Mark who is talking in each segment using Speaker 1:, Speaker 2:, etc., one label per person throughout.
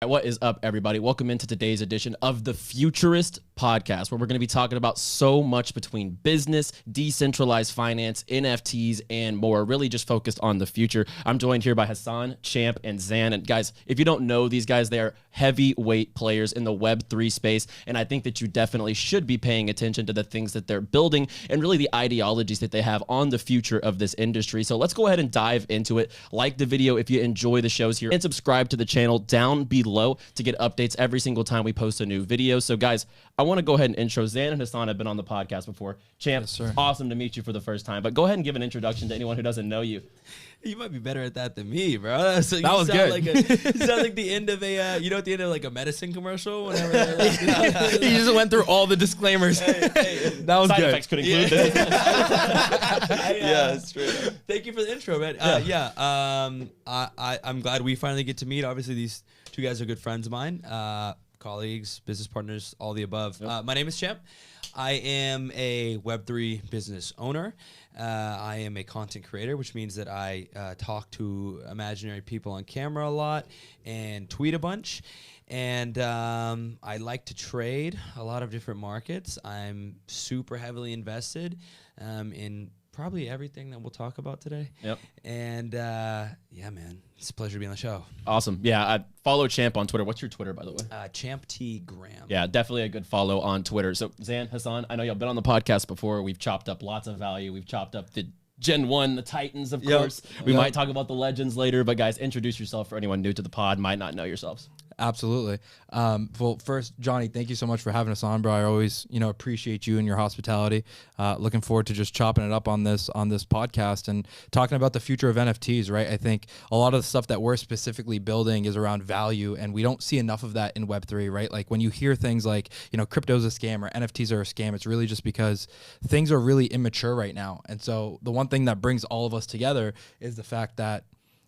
Speaker 1: What is up, everybody? Welcome into today's edition of the Futurist Podcast, where we're going to be talking about so much between business, decentralized finance, NFTs, and more, really just focused on the future. I'm joined here by Hassan, Champ, and Zan. And guys, if you don't know these guys, they are heavyweight players in the Web3 space, and I think that you definitely should be paying attention to the things that they're building and really the ideologies that they have on the future of this industry. So let's go ahead and dive into it. Like the video if you enjoy the shows here, and subscribe to the channel down below to get updates every single time we post a new video. So guys, I want to go ahead and intro. Zan and Hassan have been on the podcast before. Champ,
Speaker 2: yes, sir.
Speaker 1: Awesome to meet you for the first time, but go ahead and give an introduction to anyone who doesn't know you.
Speaker 2: You might be better at that than me, bro. So
Speaker 1: that was good.
Speaker 2: You sound like the end of a, at the end of like a medicine commercial. Whenever
Speaker 3: he just went through all the disclaimers.
Speaker 2: That
Speaker 3: was
Speaker 1: Side
Speaker 3: good.
Speaker 1: effects could include this.
Speaker 2: Yeah, straight up. Thank you for the intro, man. I'm glad we finally get to meet. Obviously, these two guys are good friends of mine, colleagues, business partners, all the above. Yep. My name is Champ. I am a Web3 business owner. I am a content creator, which means that I talk to imaginary people on camera a lot and tweet a bunch. And I like to trade a lot of different markets. I'm super heavily invested in probably everything that we'll talk about today.
Speaker 1: Yep.
Speaker 2: And yeah, man, it's a pleasure to be on the show.
Speaker 1: Awesome. Yeah, I follow Champ on Twitter. What's your Twitter, by the way?
Speaker 2: Champ T Graham.
Speaker 1: Yeah, definitely a good follow on Twitter. So Zan, Hassan, I know y'all been on the podcast before. We've chopped up lots of value. We've chopped up the Gen 1, the Titans, of course. We might talk about the legends later, but guys, introduce yourself for anyone new to the pod, might not know yourselves.
Speaker 3: Absolutely. Well, first, Johnny, thank you so much for having us on, bro. I always, appreciate you and your hospitality. Looking forward to just chopping it up on this podcast and talking about the future of NFTs, right? I think a lot of the stuff that we're specifically building is around value, and we don't see enough of that in Web3, right? Like when you hear things like, crypto's a scam or NFTs are a scam, it's really just because things are really immature right now. And so the one thing that brings all of us together is the fact that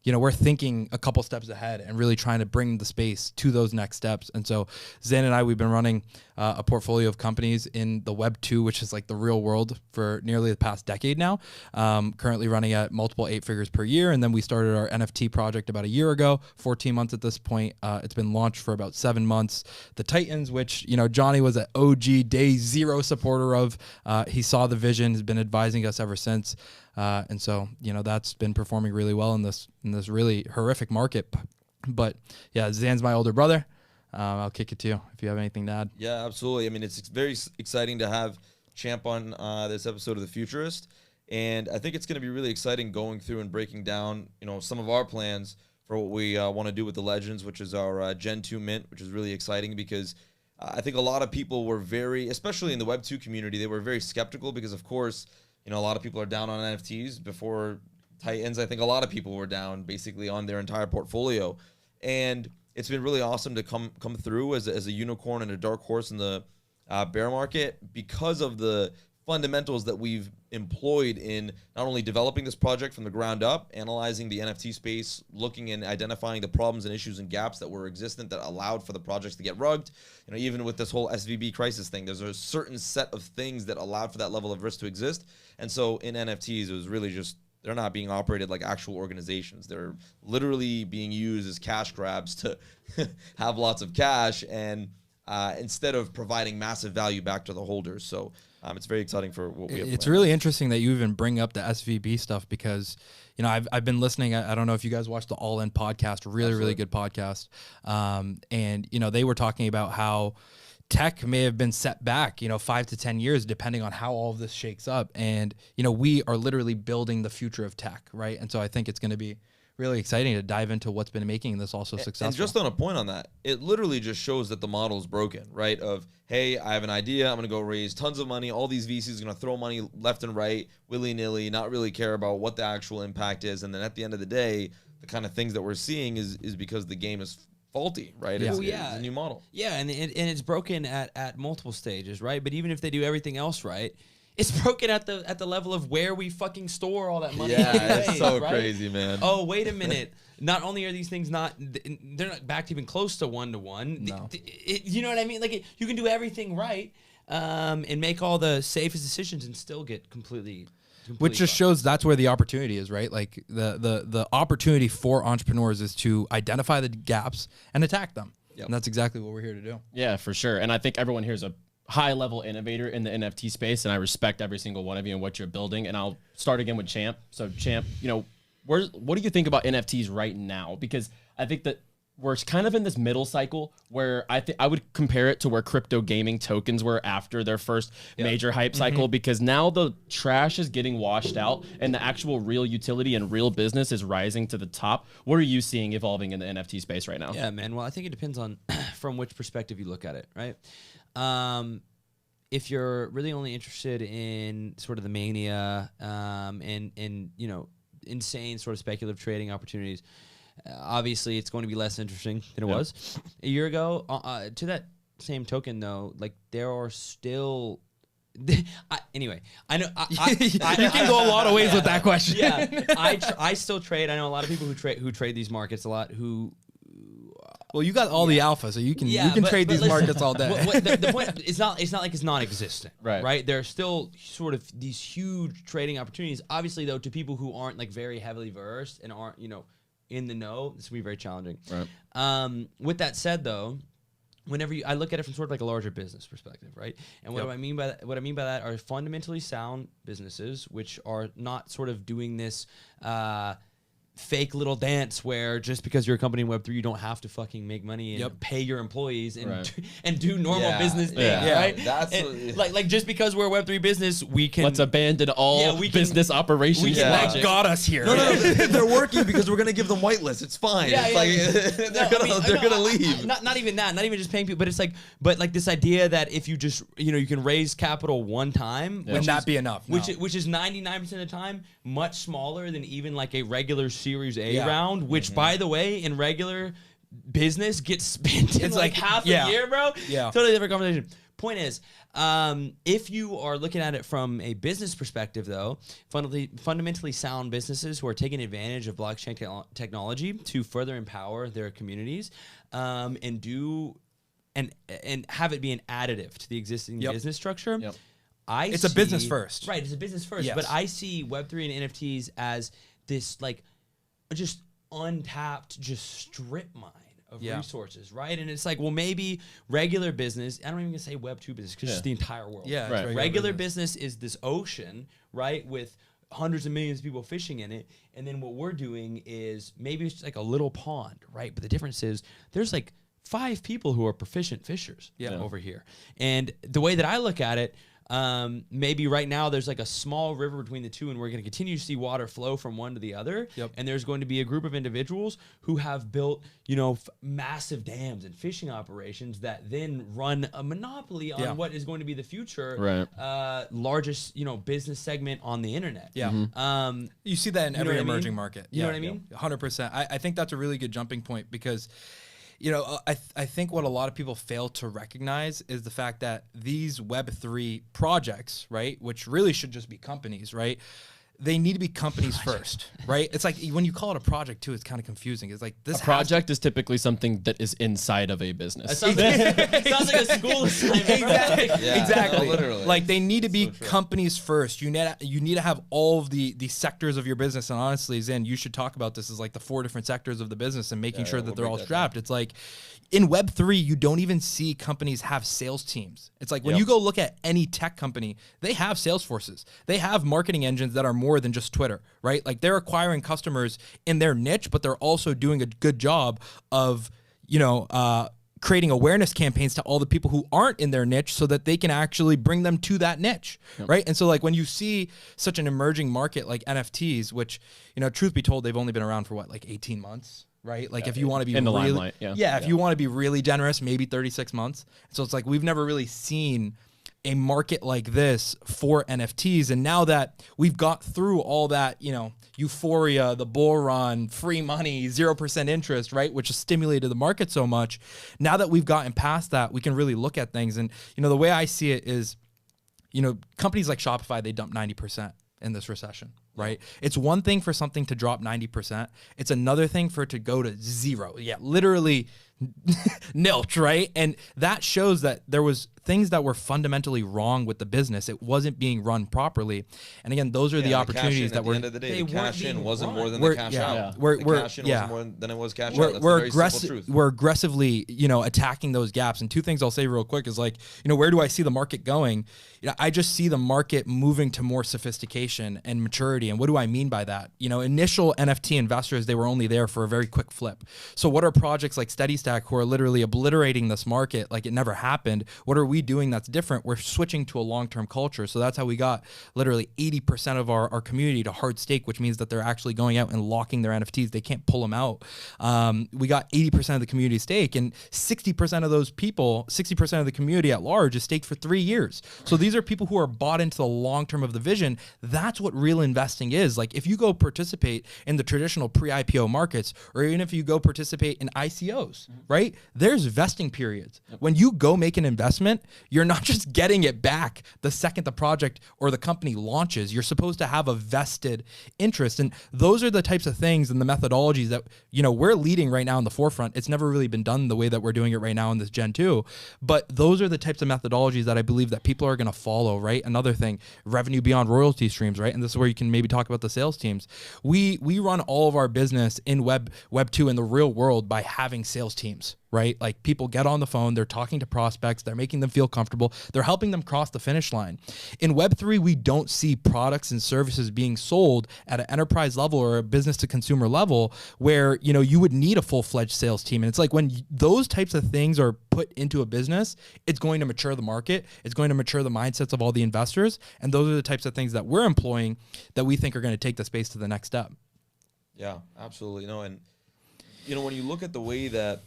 Speaker 3: we're thinking a couple steps ahead and really trying to bring the space to those next steps. And so Zan and I, we've been running a portfolio of companies in the Web 2, which is like the real world, for nearly the past decade now, currently running at multiple 8 figures per year. And then we started our NFT project about a year ago, 14 months at this point. It's been launched for about 7 months. The Titans, which, Johnny was an OG day 0 supporter of. He saw the vision, has been advising us ever since. And so, that's been performing really well in this really horrific market. But yeah, Zan's my older brother. I'll kick it to you if you have anything to add.
Speaker 4: Yeah, absolutely. I mean, it's very exciting to have Champ on this episode of The Futurist. And I think it's going to be really exciting going through and breaking down, some of our plans for what we want to do with the Legends, which is our Gen 2 mint, which is really exciting because I think a lot of people were especially in the Web 2 community, they were very skeptical because, of course, a lot of people are down on NFTs. Before Titans, I think a lot of people were down basically on their entire portfolio. And it's been really awesome to come through as a unicorn and a dark horse in the bear market because of the fundamentals that we've employed in not only developing this project from the ground up, analyzing the NFT space, looking and identifying the problems and issues and gaps that were existent that allowed for the projects to get rugged. Even with this whole SVB crisis thing, there's a certain set of things that allowed for that level of risk to exist. And so in NFTs, it was really just, they're not being operated like actual organizations. They're literally being used as cash grabs to have lots of cash and instead of providing massive value back to the holders. So it's very exciting for what we have.
Speaker 3: It's really interesting that you even bring up the SVB stuff because, I've been listening. I don't know if you guys watched the All In podcast, really good podcast. And, they were talking about how tech may have been set back, 5 to 10 years, depending on how all of this shakes up. And, we are literally building the future of tech, right? And so I think it's going to be really exciting to dive into what's been making this also successful.
Speaker 4: And just on a point on that, it literally just shows that the model is broken, right? Of, hey, I have an idea, I'm going to go raise tons of money, all these VCs are going to throw money left and right, willy-nilly, not really care about what the actual impact is. And then at the end of the day, the kind of things that we're seeing is because the game is faulty, right?
Speaker 3: Yeah.
Speaker 4: It's a new model.
Speaker 2: Yeah, and it's broken at multiple stages, right? But even if they do everything else right, it's broken at the level of where we fucking store all that money.
Speaker 4: Yeah, it's so
Speaker 2: right?
Speaker 4: crazy, man.
Speaker 2: Oh, wait a minute. Not only are these things they're not back to even close to 1-to-1.
Speaker 3: No.
Speaker 2: You know what I mean? Like you can do everything right and make all the safest decisions and still get completely
Speaker 3: Which just shows that's where the opportunity is, right? Like the opportunity for entrepreneurs is to identify the gaps and attack them. And that's exactly what we're here to do.
Speaker 1: Yeah, for sure. And I think everyone here is a high-level innovator in the NFT space, and I respect every single one of you and what you're building. And I'll start again with Champ. So, Champ, what do you think about NFTs right now? Because I think that we're kind of in this middle cycle where I would compare it to where crypto gaming tokens were after their first major hype cycle, because now the trash is getting washed out and the actual real utility and real business is rising to the top. What are you seeing evolving in the NFT space right now?
Speaker 2: Yeah, man. Well, I think it depends on from which perspective you look at it, right? If you're really only interested in sort of the mania and insane sort of speculative trading opportunities, obviously it's going to be less interesting than it was a year ago. To that same token, though, like there are still. Anyway, I know
Speaker 3: You can go a lot of ways with that question.
Speaker 2: Yeah, I still trade. I know a lot of people who trade these markets a lot.
Speaker 3: Well, you got all the alpha, so you can trade these markets all day.
Speaker 2: The point it's not like it's non-existent, right? There are still sort of these huge trading opportunities. Obviously, though, to people who aren't like very heavily versed and aren't in the know, this will be very challenging. Right. With that said, though, whenever I look at it from sort of like a larger business perspective, right? And what I mean by that are fundamentally sound businesses, which are not sort of doing this fake little dance where just because you're a company in Web3, you don't have to fucking make money and pay your employees and do normal business things, right? That's like just because we're a Web3 business, we can
Speaker 1: let's abandon all business operations.
Speaker 3: That got us here.
Speaker 4: No, they're working because we're gonna give them whitelists. It's fine. They're gonna leave.
Speaker 2: Not even that. Not even just paying people, but it's like, this idea that if you just you can raise capital one time,
Speaker 3: would that be enough?
Speaker 2: Which is 99% of the time much smaller than even like a regular Series A round, which by the way, in regular business gets spent in like half a year, bro. Yeah. Totally different conversation. Point is, if you are looking at it from a business perspective, though, fundamentally sound businesses who are taking advantage of blockchain technology to further empower their communities, and have it be an additive to the existing business structure.
Speaker 3: It's a business first.
Speaker 2: Right, it's a business first. Yes. But I see Web3 and NFTs as this like just untapped, just strip mine of resources, right? And it's like, well, maybe regular business, I don't even say Web2 business because it's the entire world.
Speaker 3: Yeah,
Speaker 2: right. Regular business is this ocean, right, with hundreds of millions of people fishing in it. And then what we're doing is maybe it's like a little pond, right? But the difference is there's like 5 people who are proficient fishers over here. And the way that I look at it, maybe right now there's like a small river between the two, and we're going to continue to see water flow from one to the other. And there's going to be a group of individuals who have built, massive dams and fishing operations that then run a monopoly on what is going to be the future, largest, business segment on the internet.
Speaker 3: You see that in every emerging market.
Speaker 2: You know what I mean?
Speaker 3: 100%. I think that's a really good jumping point because I think what a lot of people fail to recognize is the fact that these Web3 projects, right, which really should just be companies, right, they need to be companies first, right? It's like when you call it a project too, it's kind of confusing. It's like this
Speaker 1: project is typically something that is inside of a business.
Speaker 2: It sounds like a school assignment.
Speaker 3: Exactly.
Speaker 4: Literally.
Speaker 3: Like they need to be companies first. You need to have all of the sectors of your business. And honestly, Zan, you should talk about this as like the 4 different sectors of the business and making sure that they're all strapped. It's like in Web3, you don't even see companies have sales teams. It's like when you go look at any tech company, they have sales forces. They have marketing engines that are more than just Twitter, right? Like they're acquiring customers in their niche, but they're also doing a good job of, creating awareness campaigns to all the people who aren't in their niche so that they can actually bring them to that niche, right? And so like when you see such an emerging market like NFTs, which, truth be told, they've only been around for 18 months. Right? Like if you want to be
Speaker 1: in the
Speaker 3: really,
Speaker 1: limelight,
Speaker 3: if you want to be really generous, maybe 36 months. So it's like we've never really seen a market like this for NFTs. And now that we've got through all that, euphoria, the bull run, free money, 0% interest, right? Which has stimulated the market so much. Now that we've gotten past that, we can really look at things. And, the way I see it is, companies like Shopify, they dumped 90% in this recession. right? It's one thing for something to drop 90%. It's another thing for it to go to zero. Yeah, literally nilch, right? And that shows that there was things that were fundamentally wrong with the business. It wasn't being run properly. And again, those are the opportunities that were.
Speaker 4: At the end of the day, the cash in wasn't more than
Speaker 3: We're-
Speaker 4: the cash
Speaker 3: yeah.
Speaker 4: out.
Speaker 3: We're-
Speaker 4: The
Speaker 3: we're-
Speaker 4: cash in
Speaker 3: yeah.
Speaker 4: wasn't more than it was cash
Speaker 3: we're,
Speaker 4: out. That's
Speaker 3: we're,
Speaker 4: a very simple truth.
Speaker 3: we're aggressively, attacking those gaps. And two things I'll say real quick is where do I see the market going? I just see the market moving to more sophistication and maturity. And what do I mean by that? Initial NFT investors, they were only there for a very quick flip. So what are projects like Steady Stack who are literally obliterating this market like it never happened? What are we doing that's different? We're switching to a long-term culture. So that's how we got literally 80% of our community to hard stake, which means that they're actually going out and locking their NFTs. They can't pull them out. We got 80% of the community stake, and 60% of those people, 60% of the community at large is staked for 3 years. So these are people who are bought into the long-term of the vision. That's what real investing is. Like if you go participate in the traditional pre-IPO markets, or even if you go participate in ICOs, right? There's vesting periods. When you go make an investment, you're not just getting it back the second the project or the company launches. You're supposed to have a vested interest. And those are the types of things and the methodologies that, we're leading right now in the forefront. It's never really been done the way that we're doing it right now in this Gen 2. But those are the types of methodologies that I believe that people are going to follow, right? Another thing, revenue beyond royalty streams, right? And this is where you can maybe talk about the sales teams. We run all of our business in Web 2 in the real world by having sales teams, right? Like people get on the phone, they're talking to prospects, they're making them feel comfortable, they're helping them cross the finish line. In Web3, we don't see products and services being sold at an enterprise level or a business to consumer level where, you would need a full-fledged sales team. And it's like when those types of things are put into a business, it's going to mature the market, it's going to mature the mindsets of all the investors. And those are the types of things that we're employing that we think are going to take the space to the next step.
Speaker 4: Yeah, absolutely. And when you look at the way that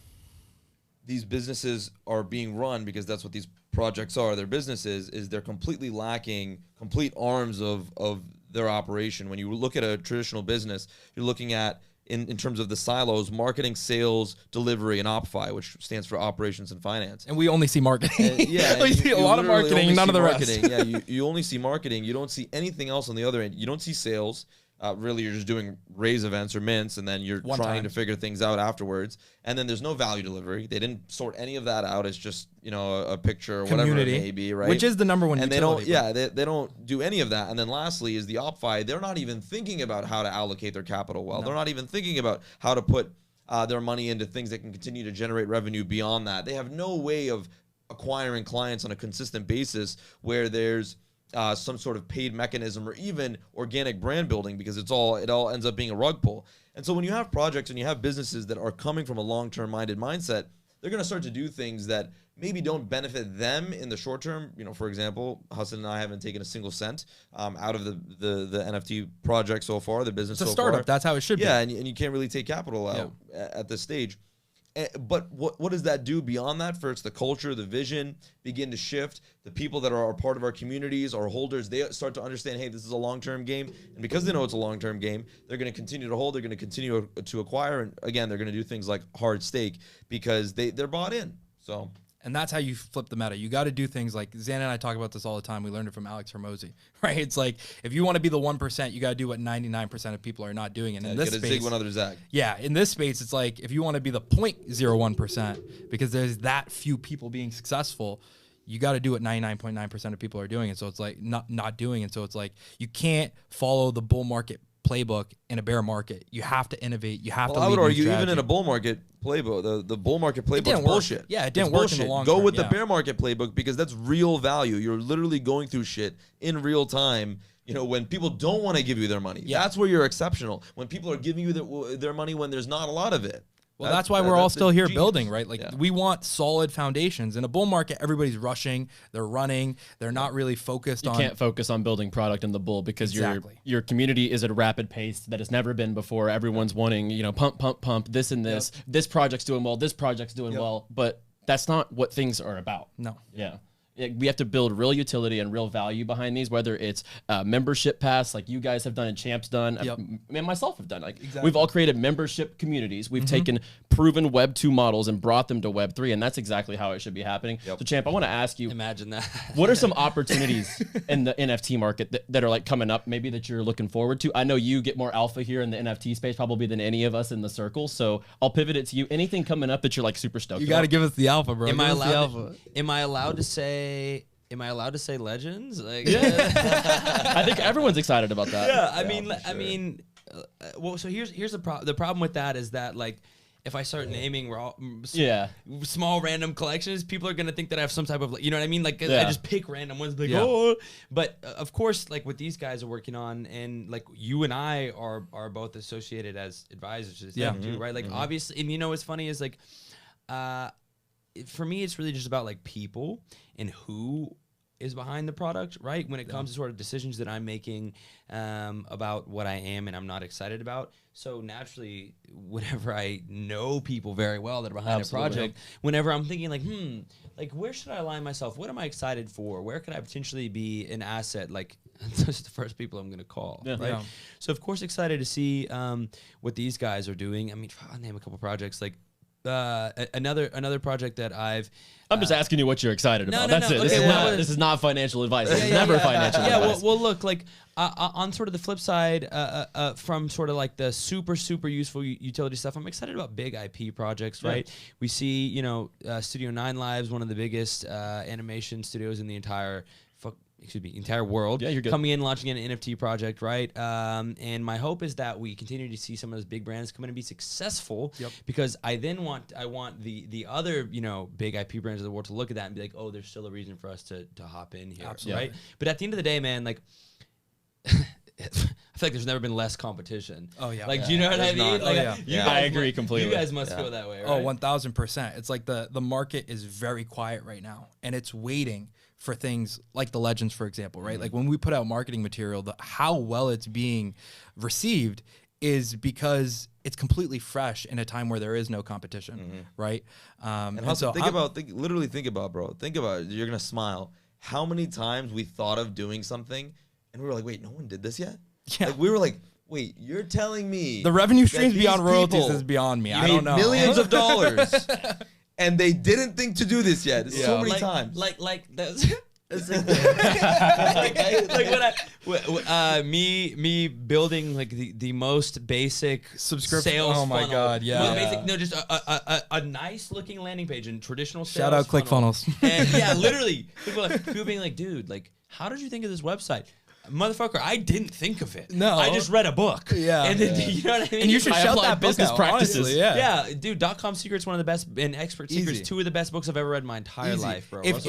Speaker 4: these businesses are being run, because that's what these projects are, their businesses, is they're completely lacking complete arms of their operation. When you look at a traditional business, you're looking at, in terms of the silos, marketing, sales, delivery, and OpFi, which stands for operations and finance.
Speaker 3: And we only see marketing.
Speaker 4: We
Speaker 3: see a lot of marketing, none of the rest.
Speaker 4: You only see marketing. You don't see anything else on the other end. You don't see sales. Really, you're just doing raise events or mints, and then you're trying to figure things out afterwards. And then there's no value delivery. They didn't sort any of that out. It's just a picture or whatever it may be, right?
Speaker 3: Which is the number one.
Speaker 4: And
Speaker 3: utility,
Speaker 4: they don't do any of that. And then lastly is the OpFi. They're not even thinking about how to allocate their capital well. No. They're not even thinking about how to put their money into things that can continue to generate revenue beyond that. They have no way of acquiring clients on a consistent basis where there's some sort of paid mechanism or even organic brand building, because it all ends up being a rug pull. And so when you have projects and you have businesses that are coming from a long-term minded mindset, they're going to start to do things that maybe don't benefit them in the short term. For example, Hassan and I haven't taken a single cent out of the NFT project so far, the business so far.
Speaker 3: It's a startup. That's how it should be.
Speaker 4: Yeah, and you can't really take capital out at this stage. But what does that do beyond that? First, the culture, the vision begin to shift. The people that are part of our communities, our holders, they start to understand, hey, this is a long-term game. And because they know it's a long-term game, they're going to continue to hold. They're going to continue to acquire. And again, they're going to do things like hard stake because they're bought in. So.
Speaker 3: And that's how you flip the meta. You got to do things like Zan and I talk about this all the time. We learned it from Alex Hormozi, right? It's like if you want to be the 1%, you got to do what 99% of people are not doing. And in this space,
Speaker 4: zig when others zag.
Speaker 3: Yeah, in this space, it's like if you want to be the 0.01%, because there's that few people being successful, you got to do what 99.9% of people are doing. And so it's like not doing. And so it's like you can't follow the bull market playbook in a bear market. You have to innovate. You have to.
Speaker 4: I would argue even in a bull market playbook, the bull market playbook is bullshit.
Speaker 3: Yeah, it didn't work in the long
Speaker 4: term. Go with
Speaker 3: the
Speaker 4: bear market playbook because that's real value. You're literally going through shit in real time. When people don't want to give you their money, that's where you're exceptional. When people are giving you their money when there's not a lot of it.
Speaker 3: Well, that's why we're all still here building, right? Like we want solid foundations. In a bull market, everybody's rushing, they're running, they're not really focused on.
Speaker 1: You can't focus on building product in the bull because your community is at a rapid pace that has never been before. Everyone's wanting, pump, this and this. This project's doing well, this project's doing well, but that's not what things are about.
Speaker 3: No.
Speaker 1: Yeah. we have to build real utility and real value behind these, whether it's membership pass like you guys have done and Champ's done, and myself have done. Like we've all created membership communities. We've taken proven Web 2 models and brought them to Web 3, and that's exactly how it should be happening. So Champ, I want to ask you,
Speaker 2: Imagine that.
Speaker 1: what are some opportunities in the NFT market that are like coming up, maybe that you're looking forward to? I know you get more alpha here in the NFT space probably than any of us in the circle, so I'll pivot it to you. Anything coming up that you're like super stoked
Speaker 3: You got to
Speaker 1: about?
Speaker 3: give us the alpha, bro.
Speaker 2: Am I allowed to say legends? Like,
Speaker 1: I think everyone's excited about that.
Speaker 2: Yeah, well, so here's the problem with that is that, like, if I start naming small random collections, people are gonna think that I have some type of, like, you know what I mean? Like, I just pick random ones, like, But of course, like what these guys are working on, and like you and I are both associated as advisors to this thing too, right? Like, obviously, and you know what's funny is like, for me, it's really just about like people and who is behind the product, right? When it comes to sort of decisions that I'm making about what I am and I'm not excited about. So naturally, whenever I know people very well that are behind a project, whenever I'm thinking like, like where should I align myself? What am I excited for? Where could I potentially be an asset? Like, those are the first people I'm going to call, right? Yeah. So of course, excited to see what these guys are doing. I mean, I'll name a couple projects like, another project that I'm
Speaker 1: just asking you what you're excited about. That's it. Okay, this is not financial advice. This is never financial advice.
Speaker 2: Well, look, like on sort of the flip side, from sort of like the super useful utility stuff, I'm excited about big IP projects, right? We see, Studio 9 Live's one of the biggest animation studios in the entire world.
Speaker 1: Yeah, you're good.
Speaker 2: Coming in, launching an NFT project, right? And my hope is that we continue to see some of those big brands come in and be successful. Because I want the other, big IP brands of the world to look at that and be like, oh, there's still a reason for us to hop in here.
Speaker 3: Absolutely.
Speaker 2: Right? But at the end of the day, man, like, I feel like there's never been less competition. Oh yeah. Like, do you know what I mean? Like,
Speaker 1: I agree completely.
Speaker 2: You guys must feel that way, right?
Speaker 3: Oh, 1000%. It's like the market is very quiet right now, and it's waiting for things like the legends, for example, right? Like when we put out marketing material, how well it's being received is because it's completely fresh in a time where there is no competition, right?
Speaker 4: And so think about, bro. Think about it. You're gonna smile. How many times we thought of doing something, and we were like, wait, no one did this yet? Yeah. Like we were like, wait, you're telling me
Speaker 3: the revenue streams beyond royalties is beyond me. I don't know.
Speaker 4: Millions of dollars. And they didn't think to do this yet. So many times.
Speaker 2: Like that's like me building like the most basic
Speaker 3: subscription
Speaker 2: sales.
Speaker 3: Oh my
Speaker 2: funnel.
Speaker 3: god, yeah.
Speaker 2: Just a nice looking landing page and traditional sales.
Speaker 3: Shout out ClickFunnels.
Speaker 2: And literally, people being like, dude, like, how did you think of this website? Motherfucker, I didn't think of it.
Speaker 3: No,
Speaker 2: I just read a book.
Speaker 3: Yeah,
Speaker 2: and then, you know what I mean.
Speaker 3: And you should shout that
Speaker 1: business practices.
Speaker 3: Honestly,
Speaker 2: yeah, dude. .com Secret's one of the best, and Expert Secrets, two of the best books I've ever read in my entire life, bro.
Speaker 3: If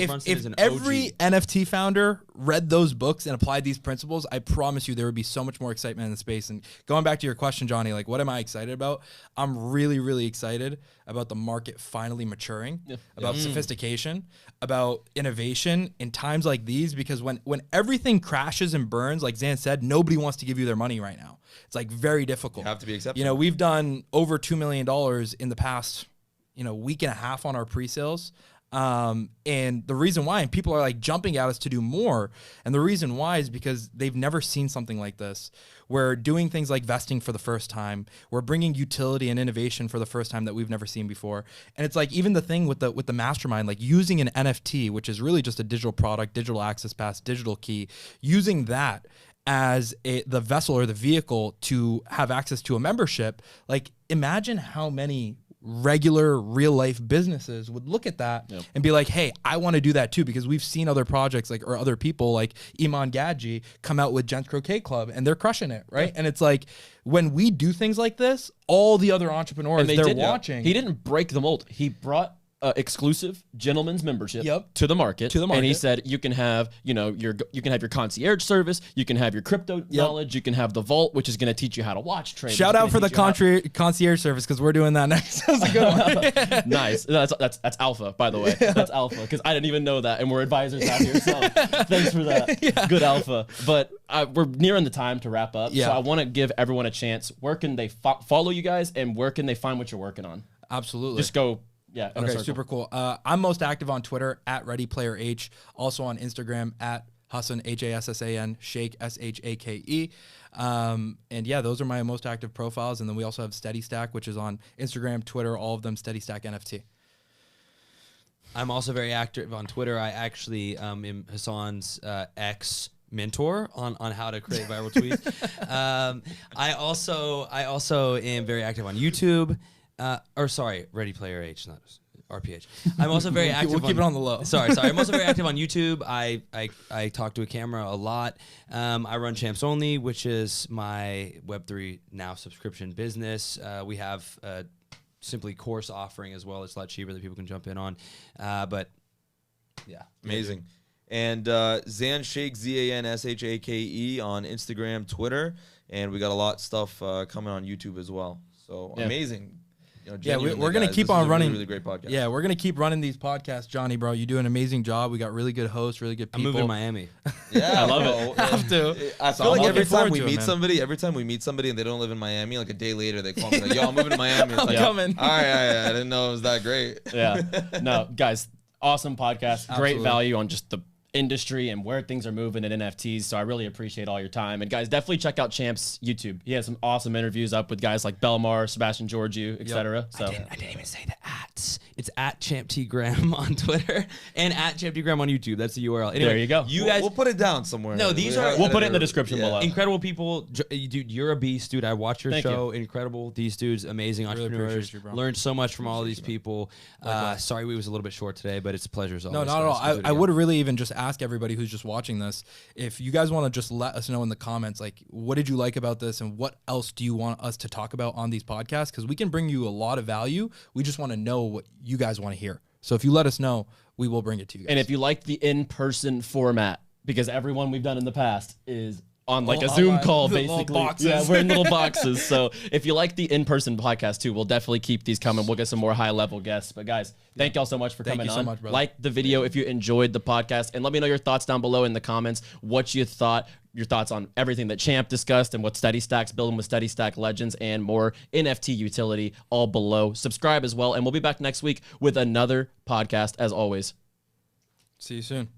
Speaker 3: every NFT founder read those books and applied these principles, I promise you there would be so much more excitement in the space. And going back to your question, Johnny, like, what am I excited about? I'm really, really excited about the market finally maturing, about sophistication, about innovation in times like these, because when everything crashes and burns, like Zan said, nobody wants to give you their money right now. It's like very difficult.
Speaker 4: You have to be acceptable.
Speaker 3: We've done over $2 million in the past, week and a half on our pre-sales. And the reason why, and people are like jumping at us to do more, and the reason why is because they've never seen something like this. We're doing things like vesting for the first time. We're bringing utility and innovation for the first time that we've never seen before. And it's like even the thing with the mastermind, like using an NFT, which is really just a digital product, digital access pass, digital key, using that as the vessel or the vehicle to have access to a membership. Like, imagine how many regular real life businesses would look at that and be like, hey, I want to do that too, because we've seen other projects or other people like Iman Gadji come out with Gents Croquet Club and they're crushing it, right? And it's like, when we do things like this, all the other entrepreneurs, they're watching.
Speaker 1: He didn't break the mold. He brought exclusive gentleman's membership to the market. And he said, you can have, you can have your concierge service, you can have your crypto knowledge, you can have the vault, which is going to teach you how to watch trade.
Speaker 3: Shout out for the concierge service, because we're doing that next. That's a good one.
Speaker 1: Nice. That's alpha, by the way. That's alpha, because I didn't even know that, and we're advisors out here. So thanks for that. Good alpha. But we're nearing the time to wrap up. So I want to give everyone a chance. Where can they follow you guys, and where can they find what you're working on?
Speaker 3: Absolutely.
Speaker 1: Just go Yeah. in a
Speaker 3: Okay,
Speaker 1: circle.
Speaker 3: super cool. I'm most active on Twitter at ReadyPlayerH, also on Instagram at Hassan, Hassan, Shake, Shake. And yeah, those are my most active profiles. And then we also have Steady Stack, which is on Instagram, Twitter, all of them Steady Stack NFT.
Speaker 2: I'm also very active on Twitter. I actually am Hassan's ex mentor on how to create viral tweets. I also am very active on YouTube. Ready Player H, not RPH. I'm also very active.
Speaker 3: We'll keep it on the low.
Speaker 2: Sorry. I'm also very active on YouTube. I talk to a camera a lot. I run Champs Only, which is my Web3 now subscription business. We have simply course offering as well. It's a lot cheaper that people can jump in on. But yeah,
Speaker 4: Amazing. And Zan Shake, ZANSHAKE on Instagram, Twitter, and we got a lot of stuff coming on YouTube as well. So amazing. You know,
Speaker 3: Yeah,
Speaker 4: genuinely,
Speaker 3: we're gonna
Speaker 4: guys,
Speaker 3: keep
Speaker 4: this is
Speaker 3: on
Speaker 4: a
Speaker 3: running.
Speaker 4: Really, really great podcast.
Speaker 3: Yeah, we're gonna keep running these podcasts, Johnny, bro. You do an amazing job. We got really good hosts, really good
Speaker 2: I'm
Speaker 3: people.
Speaker 2: moving to Miami.
Speaker 4: Yeah,
Speaker 1: I love
Speaker 4: bro.
Speaker 1: it.
Speaker 3: Have to.
Speaker 4: I
Speaker 3: So
Speaker 4: feel
Speaker 3: I'm
Speaker 4: like every
Speaker 3: looking forward
Speaker 4: time we
Speaker 3: to it,
Speaker 4: meet
Speaker 3: man.
Speaker 4: somebody and they don't live in Miami, like a day later they call me like, "Yo, I'm moving to Miami." It's
Speaker 3: I'm
Speaker 4: like,
Speaker 3: coming.
Speaker 4: All right, I didn't know it was that great.
Speaker 1: Yeah. No, guys, awesome podcast. Great
Speaker 3: Absolutely.
Speaker 1: value on just the industry and where things are moving in NFTs. So I really appreciate all your time. And guys, definitely check out Champ's YouTube. He has some awesome interviews up with guys like Belmar, Sebastian Georgiou, etc. So
Speaker 2: I didn't even say the ats. It's at Champ T Graham on Twitter and at Champ T Graham on YouTube. That's the URL. Anyway,
Speaker 1: there you go.
Speaker 2: You guys,
Speaker 4: We'll put it down somewhere.
Speaker 2: No, these are-
Speaker 1: We'll put it in the description below.
Speaker 2: incredible people. Dude, you're a beast, dude. I watch your
Speaker 1: Thank
Speaker 2: show. Incredible. These dudes, amazing
Speaker 3: Really
Speaker 2: entrepreneurs.
Speaker 3: appreciate you, bro.
Speaker 2: Learned so much from all these people. Sorry we was a little bit short today, but it's a pleasure as always.
Speaker 3: No, not at all.
Speaker 2: guys. Let's do it
Speaker 3: I
Speaker 2: again.
Speaker 3: would really even just ask everybody who's just watching this, if you guys want to just let us know in the comments, like, what did you like about this and what else do you want us to talk about on these podcasts? Because we can bring you a lot of value. We just want to know what you guys want to hear. So if you let us know, we will bring it to you guys.
Speaker 1: and if you like the in-person format, because everyone we've done in the past is on like a
Speaker 3: All
Speaker 1: Zoom
Speaker 3: online,
Speaker 1: call,
Speaker 3: the little
Speaker 1: basically.
Speaker 3: boxes.
Speaker 1: Yeah, we're in little boxes. So if you like the in-person podcast too, we'll definitely keep these coming. We'll get some more high-level guests. But guys, thank y'all so much for
Speaker 3: Thank
Speaker 1: coming
Speaker 3: you so
Speaker 1: on.
Speaker 3: much, brother.
Speaker 1: Like the video if you enjoyed the podcast, and let me know your thoughts down below in the comments. What you thought, your thoughts on everything that Champ discussed and what Steady Stack's building with Steady Stack Legends and more NFT utility, all below. Subscribe as well, and we'll be back next week with another podcast as always.
Speaker 3: See you soon.